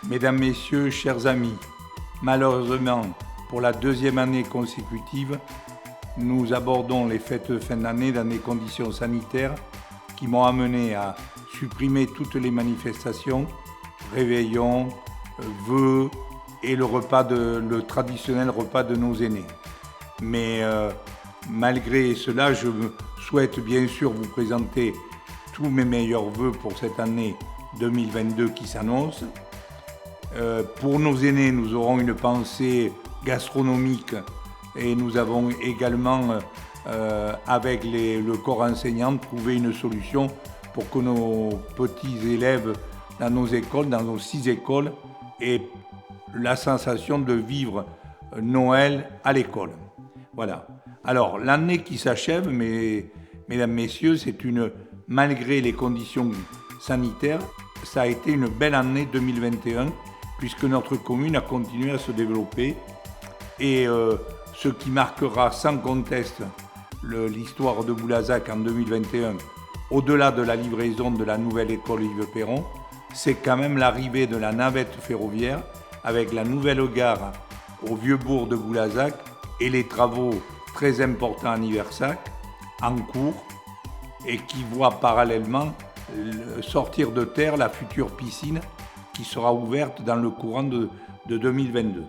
Mesdames, Messieurs, chers amis, malheureusement, pour la deuxième année consécutive, nous abordons les fêtes de fin d'année dans des conditions sanitaires qui m'ont amené à supprimer toutes les manifestations, réveillons, vœux et le traditionnel repas de nos aînés. Mais malgré cela, je souhaite bien sûr vous présenter tous mes meilleurs vœux pour cette année 2022 qui s'annonce. Pour nos aînés, nous aurons une pensée gastronomique et nous avons également, avec le corps enseignant, trouvé une solution pour que nos petits élèves dans nos écoles, dans nos 6 écoles, aient la sensation de vivre Noël à l'école. Voilà. Alors, l'année qui s'achève, mesdames, messieurs, malgré les conditions sanitaires, ça a été une belle année 2021, puisque notre commune a continué à se développer. Et ce qui marquera sans conteste l'histoire de Boulazac en 2021, au-delà de la livraison de la nouvelle école Yves Perron, c'est quand même l'arrivée de la navette ferroviaire avec la nouvelle gare au Vieux-Bourg de Boulazac et les travaux très importants à Niversac en cours et qui voient parallèlement sortir de terre la future piscine qui sera ouverte dans le courant de 2022.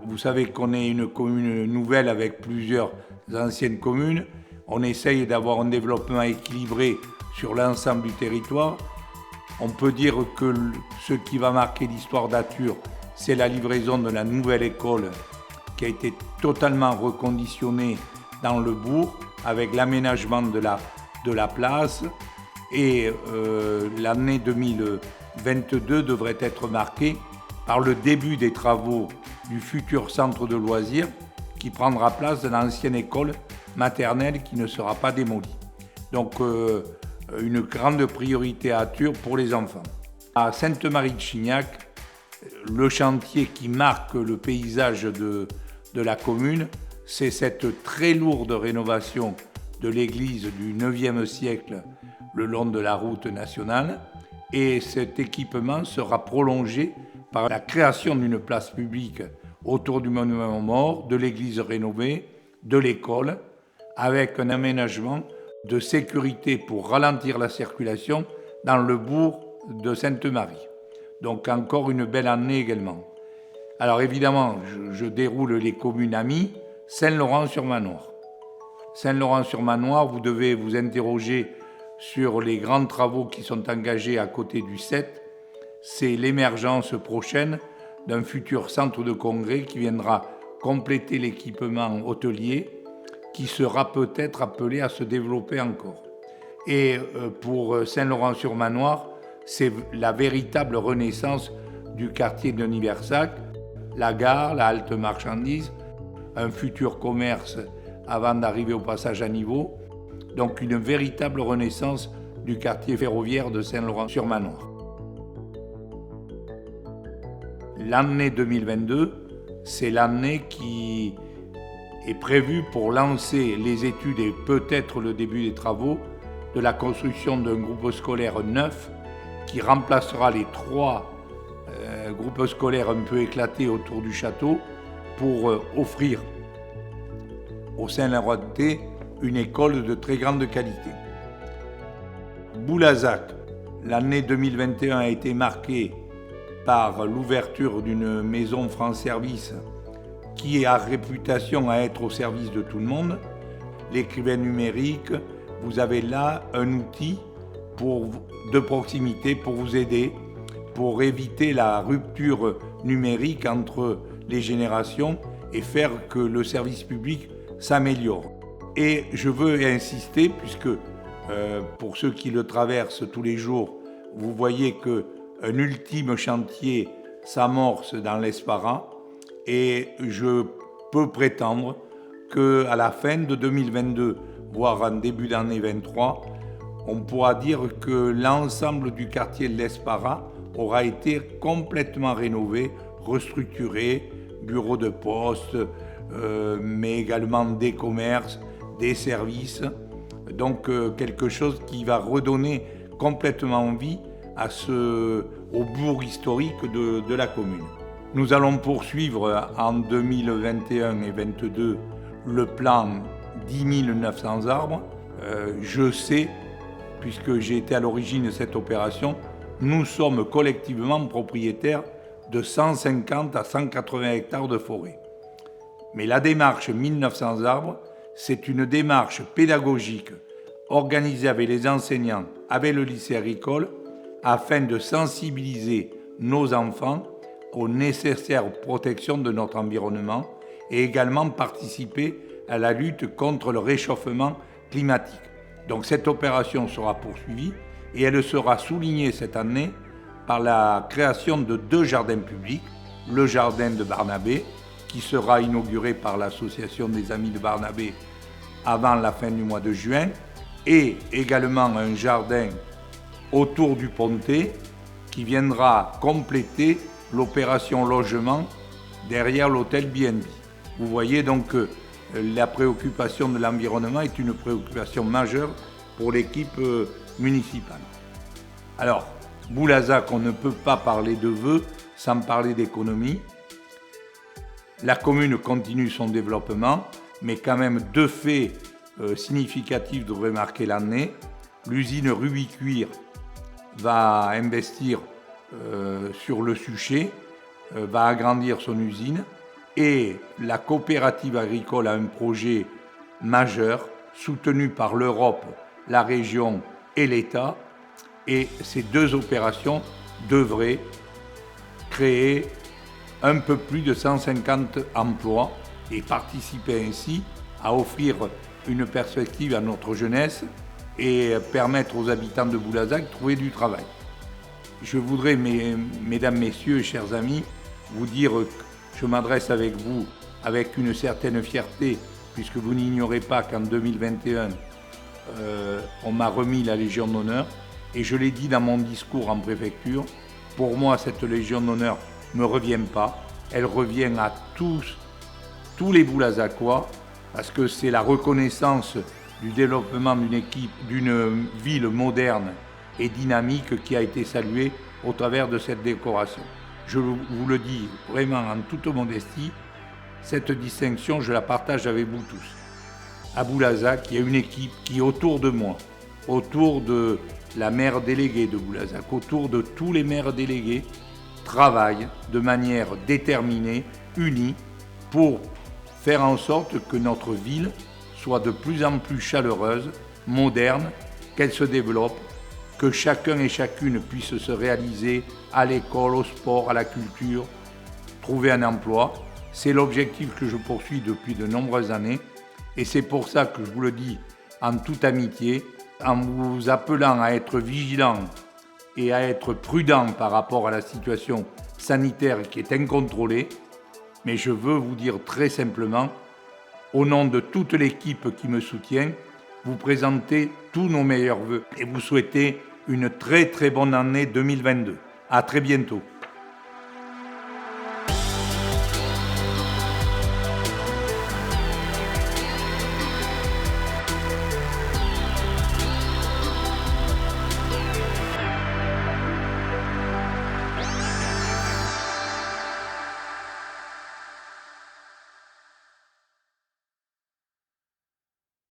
Vous savez qu'on est une commune nouvelle avec plusieurs anciennes communes. On essaye d'avoir un développement équilibré sur l'ensemble du territoire. On peut dire que ce qui va marquer l'histoire d'Athur, c'est la livraison de la nouvelle école qui a été totalement reconditionnée dans le bourg avec l'aménagement de la place. Et l'année 2022 devrait être marquée par le début des travaux du futur centre de loisirs qui prendra place dans l'ancienne école maternelle qui ne sera pas démolie. Donc une grande priorité à Athur pour les enfants. À Sainte-Marie-de-Chignac, le chantier qui marque le paysage de la commune, c'est cette très lourde rénovation de l'église du IXe siècle le long de la route nationale. Et cet équipement sera prolongé par la création d'une place publique autour du monument aux morts, de l'église rénovée, de l'école, avec un aménagement de sécurité pour ralentir la circulation dans le bourg de Sainte-Marie. Donc encore une belle année également. Alors évidemment, je déroule les communes amies. Saint-Laurent-sur-Manoir. Saint-Laurent-sur-Manoir, vous devez vous interroger sur les grands travaux qui sont engagés à côté du 7. C'est l'émergence prochaine d'un futur centre de congrès qui viendra compléter l'équipement hôtelier qui sera peut-être appelé à se développer encore. Et pour Saint-Laurent-sur-Manoir, c'est la véritable renaissance du quartier de Niversac, la gare, la halte marchandises, un futur commerce avant d'arriver au passage à niveau, donc une véritable renaissance du quartier ferroviaire de Saint-Laurent-sur-Manoir. L'année 2022, c'est l'année qui est prévue pour lancer les études et peut-être le début des travaux de la construction d'un groupe scolaire neuf qui remplacera les 3 groupes scolaires un peu éclatés autour du château pour offrir au Saint-Laurent-Té une école de très grande qualité. Boulazac, l'année 2021 a été marquée par l'ouverture d'une maison France Service qui a réputation à être au service de tout le monde. L'écrivain numérique, vous avez là un outil de proximité pour vous aider, pour éviter la rupture numérique entre les générations et faire que le service public s'améliore. Et je veux insister, puisque pour ceux qui le traversent tous les jours, vous voyez qu'un ultime chantier s'amorce dans l'Esparat et je peux prétendre qu'à la fin de 2022, voire en début d'année 23, on pourra dire que l'ensemble du quartier de l'Espara aura été complètement rénové, restructuré, bureaux de poste, mais également des commerces, des services. Donc quelque chose qui va redonner complètement vie au bourg historique de la commune. Nous allons poursuivre en 2021 et 2022 le plan 10 900 arbres. Je sais, puisque j'ai été à l'origine de cette opération, nous sommes collectivement propriétaires de 150 à 180 hectares de forêt. Mais la démarche 1900 arbres, c'est une démarche pédagogique organisée avec les enseignants, avec le lycée agricole, afin de sensibiliser nos enfants aux nécessaires protections de notre environnement et également participer à la lutte contre le réchauffement climatique. Donc cette opération sera poursuivie et elle sera soulignée cette année par la création de 2 jardins publics, le jardin de Barnabé, qui sera inauguré par l'association des Amis de Barnabé avant la fin du mois de juin, et également un jardin autour du Pontet qui viendra compléter l'opération logement derrière l'hôtel BNB. Vous voyez donc que la préoccupation de l'environnement est une préoccupation majeure pour l'équipe municipale. Alors, Boulazac, on ne peut pas parler de vœux sans parler d'économie. La commune continue son développement, mais quand même 2 faits significatifs devraient marquer l'année. L'usine Ruby-Cuir va investir sur le Suchet, va agrandir son usine, et la coopérative agricole a un projet majeur soutenu par l'Europe, la région et l'État, et ces 2 opérations devraient créer un peu plus de 150 emplois et participer ainsi à offrir une perspective à notre jeunesse et permettre aux habitants de Boulazac de trouver du travail. Je voudrais, mesdames, messieurs, chers amis, vous dire que je m'adresse avec vous avec une certaine fierté, puisque vous n'ignorez pas qu'en 2021, on m'a remis la Légion d'honneur, et je l'ai dit dans mon discours en préfecture, pour moi cette Légion d'honneur ne me revient pas, elle revient à tous les Boulazacois, parce que c'est la reconnaissance du développement d'une ville moderne et dynamique qui a été saluée au travers de cette décoration. Je vous le dis vraiment en toute modestie, cette distinction, je la partage avec vous tous. À Boulazac, il y a une équipe qui est autour de moi, autour de la maire déléguée de Boulazac, autour de tous les maires délégués, travaille de manière déterminée, unie, pour faire en sorte que notre ville soit de plus en plus chaleureuse, moderne, qu'elle se développe, que chacun et chacune puisse se réaliser à l'école, au sport, à la culture, trouver un emploi. C'est l'objectif que je poursuis depuis de nombreuses années, et c'est pour ça que je vous le dis en toute amitié, en vous appelant à être vigilants et à être prudents par rapport à la situation sanitaire qui est incontrôlée. Mais je veux vous dire très simplement, au nom de toute l'équipe qui me soutient, vous présenter tous nos meilleurs vœux et vous souhaiter une très très bonne année 2022. À très bientôt.